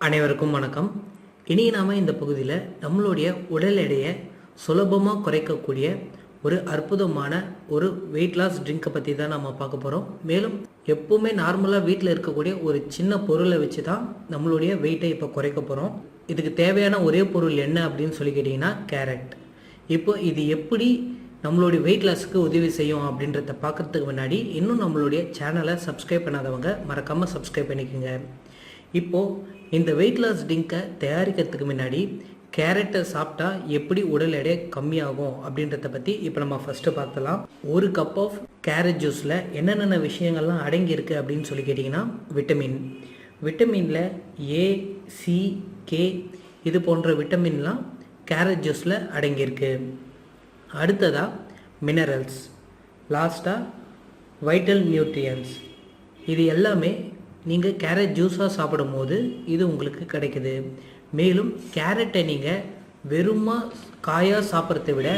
அனைவருக்கும் வணக்கம். இனி நாம் இந்த பகுதியில் நம்மளுடைய உடல் எடையை சுலபமாக குறைக்கக்கூடிய ஒரு அற்புதமான ஒரு வெயிட் லாஸ் ட்ரிங்கை பற்றி தான் நம்ம பார்க்க போகிறோம். மேலும் எப்போவுமே நார்மலாக வீட்டில் இருக்கக்கூடிய ஒரு சின்ன பொருளை வச்சு தான் நம்மளுடைய வெயிட்டை இப்போ குறைக்க போகிறோம். இதுக்கு தேவையான ஒரே பொருள் என்ன அப்படின்னு சொல்லி கேட்டிங்கன்னா கேரட். இப்போ இது எப்படி நம்மளுடைய வெயிட் லாஸுக்கு உதவி செய்யும் அப்படின்றத பார்க்குறதுக்கு முன்னாடி இன்னும் நம்மளுடைய சேனலை சப்ஸ்கிரைப் பண்ணாதவங்க மறக்காமல் சப்ஸ்கிரைப் பண்ணிக்கோங்க. இப்போது இந்த வெயிட் லாஸ் ட்ரிங்கை தயாரிக்கிறதுக்கு முன்னாடி கேரட்டை சாப்பிட்டா எப்படி உடல் எடை கம்மியாகும் அப்படின்றத பற்றி இப்போ நம்ம ஃபஸ்ட்டு பார்த்தலாம். ஒரு கப் ஆஃப் கேரட் ஜூஸில் என்னென்ன விஷயங்கள்லாம் அடங்கியிருக்கு அப்படின்னு சொல்லி கேட்டிங்கன்னா விட்டமினில் ஏ, சி, கே இது போன்ற விட்டமின்லாம் கேரட் ஜூஸில் அடங்கியிருக்கு. அடுத்ததாக மினரல்ஸ், லாஸ்ட்டாக வைட்டல் நியூட்ரியன்ஸ். இது எல்லாமே நீங்கள் கேரட் ஜூஸாக சாப்பிடும் போது இது உங்களுக்கு கிடைக்குது. மேலும் கேரட்டை நீங்கள் வெறுமா காயாக சாப்பிட்றத விட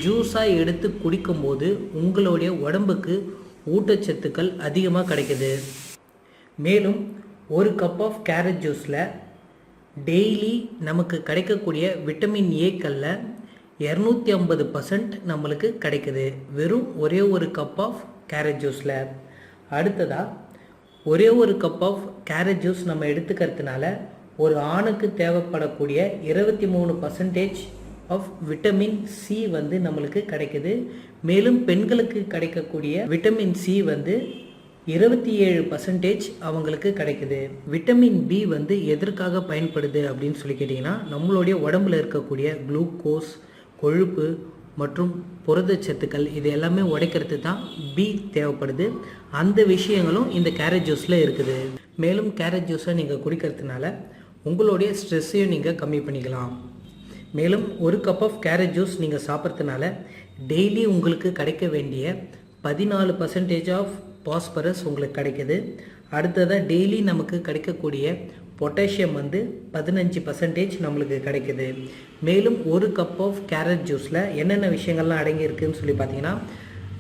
ஜூஸாக எடுத்து குடிக்கும்போது உங்களுடைய உடம்புக்கு ஊட்டச்சத்துக்கள் அதிகமாக கிடைக்குது. மேலும் ஒரு கப் ஆஃப் கேரட் ஜூஸில் டெய்லி நமக்கு கிடைக்கக்கூடிய விட்டமின் ஏக்களில் 250% நம்மளுக்கு கிடைக்குது வெறும் ஒரே ஒரு கப் ஆஃப் கேரட் ஜூஸில். அடுத்ததாக ஒரே ஒரு கப் ஆஃப் கேரட் ஜூஸ் நம்ம எடுத்துக்கிறதுனால ஒரு ஆணுக்கு தேவைப்படக்கூடிய 23% ஆஃப் விட்டமின் சி வந்து நம்மளுக்கு கிடைக்குது. மேலும் பெண்களுக்கு கிடைக்கக்கூடிய விட்டமின் சி வந்து 27% அவங்களுக்கு கிடைக்குது. விட்டமின் பி வந்து எதற்காக பயன்படுது அப்படின்னு சொல்லி கேட்டிங்கன்னா நம்மளுடைய உடம்புல இருக்கக்கூடிய குளுக்கோஸ், கொழுப்பு மற்றும் புரதச்சத்துக்கள் இது எல்லாமே உடைக்கிறது தான் பி தேவைப்படுது. அந்த விஷயங்களும் இந்த கேரட் ஜூஸில் இருக்குது. மேலும் கேரட் ஜூஸை நீங்கள் குடிக்கிறதுனால உங்களுடைய ஸ்ட்ரெஸ்ஸையும் நீங்கள் கம்மி பண்ணிக்கலாம். மேலும் ஒரு கப் ஆஃப் கேரட் ஜூஸ் நீங்கள் சாப்பிட்றதுனால டெய்லி உங்களுக்கு கிடைக்க வேண்டிய 14% ஆஃப் பாஸ்பரஸ் உங்களுக்கு கிடைக்குது. அடுத்ததாக டெய்லி நமக்கு கிடைக்கக்கூடிய பொட்டாசியம் வந்து 15% நம்மளுக்கு கிடைக்குது. மேலும் ஒரு கப் ஆஃப் கேரட் ஜூஸில் என்னென்ன விஷயங்கள்லாம் அடங்கியிருக்குன்னு சொல்லி பார்த்தீங்கன்னா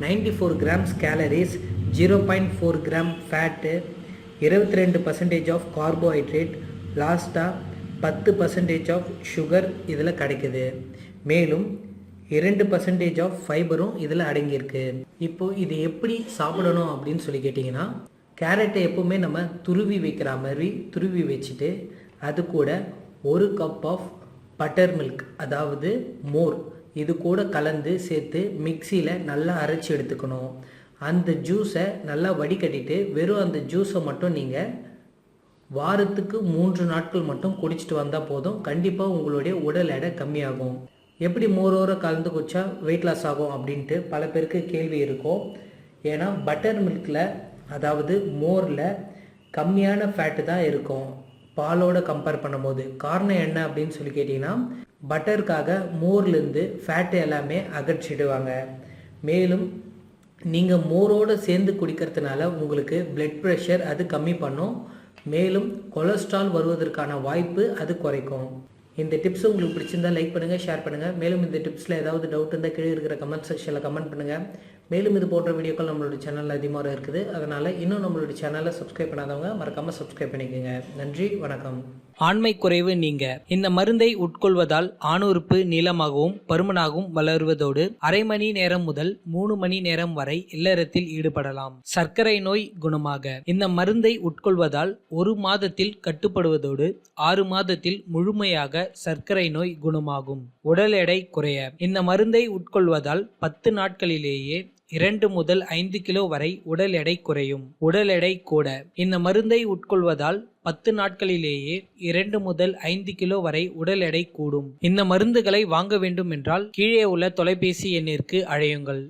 94 grams calories, 0.4 gram fat, 22% of carbohydrate, லாஸ்ட்டாக 10% ஆஃப் சுகர் இதில் கிடைக்குது. மேலும் 2% ஆஃப் ஃபைபரும் இதில் அடங்கியிருக்கு. இப்போது இது எப்படி சாப்பிடணும் அப்படின்னு சொல்லி கேட்டிங்கன்னா கேரட்டை எப்போவுமே நம்ம துருவி வைக்கிற மாதிரி துருவி வச்சுட்டு அது கூட ஒரு கப் ஆஃப் பட்டர் மில்க் அதாவது மோர் இது கூட கலந்து சேர்த்து மிக்சியில் நல்லா அரைச்சி எடுத்துக்கணும். அந்த ஜூஸை நல்லா வடிகட்டிட்டு வெறும் அந்த ஜூஸை மட்டும் நீங்கள் வாரத்துக்கு 3 நாட்கள் மட்டும் குடிச்சிட்டு வந்தால் போதும். கண்டிப்பாக உங்களுடைய உடல் எடை கம்மியாகும். எப்படி மோரோர கலந்து குடிச்சா வெயிட் லாஸ் ஆகும் அப்படின்ட்டு பல பேருக்கு கேள்வி இருக்கும். ஏன்னா பட்டர் மில்கில் அதாவது மோரில் கம்மியான ஃபேட்டு தான் இருக்கும் பாலோடு கம்பேர் பண்ணும்போது. காரணம் என்ன அப்படின்னு சொல்லி கேட்டிங்கன்னா பட்டருக்காக மோர்லேருந்து ஃபேட்டு எல்லாமே அகற்றிடுவாங்க. மேலும் நீங்கள் மோரோடு சேர்ந்து குடிக்கிறதுனால உங்களுக்கு பிளட் ப்ரெஷர் அது கம்மி பண்ணும். மேலும் கொலஸ்ட்ரால் வருவதற்கான வாய்ப்பு அது குறைக்கும். இந்த டிப்ஸ் உங்களுக்கு பிடிச்சிருந்தால் லைக் பண்ணுங்கள், ஷேர் பண்ணுங்கள். மேலும் இந்த டிப்ஸில் ஏதாவது டவுட் இருந்தால் கீழே இருக்கிற கமெண்ட் செக்ஷனில் கமெண்ட் பண்ணுங்கள். மேலும் இது போன்ற வீடியோக்கள் நம்மளோட சேனலில் அதிகமாக இருக்குது. அதனால் இன்னும் நம்மளோட சேனலை சப்ஸ்கிரைப் பண்ணாதவங்க மறக்காமல் சப்ஸ்கிரைப் பண்ணிக்கோங்க. நன்றி, வணக்கம். ஆண்மை குறைவு நீங்க இந்த மருந்தை உட்கொள்வதால் ஆணுறுப்பு நீளமாகவும் பருமனாகவும் வளருவதோடு அரை மணி நேரம் முதல் 3 மணி நேரம் வரை இல்லறத்தில் ஈடுபடலாம். சர்க்கரை நோய் குணமாக இந்த மருந்தை உட்கொள்வதால் 1 மாதத்தில் கட்டுப்படுவதோடு 6 மாதத்தில் முழுமையாக சர்க்கரை நோய் குணமாகும். உடல் எடை குறைய இந்த மருந்தை உட்கொள்வதால் 10 நாட்களிலேயே 2 முதல் 5 கிலோ வரை உடல் எடை குறையும். உடல் எடை கூட இந்த மருந்தை உட்கொள்வதால் 10 நாட்களிலேயே 2 முதல் 5 கிலோ வரை உடல் எடை கூடும். இந்த மருந்துகளை வாங்க வேண்டும் என்றால் கீழே உள்ள தொலைபேசி எண்ணிற்கு அழையுங்கள்.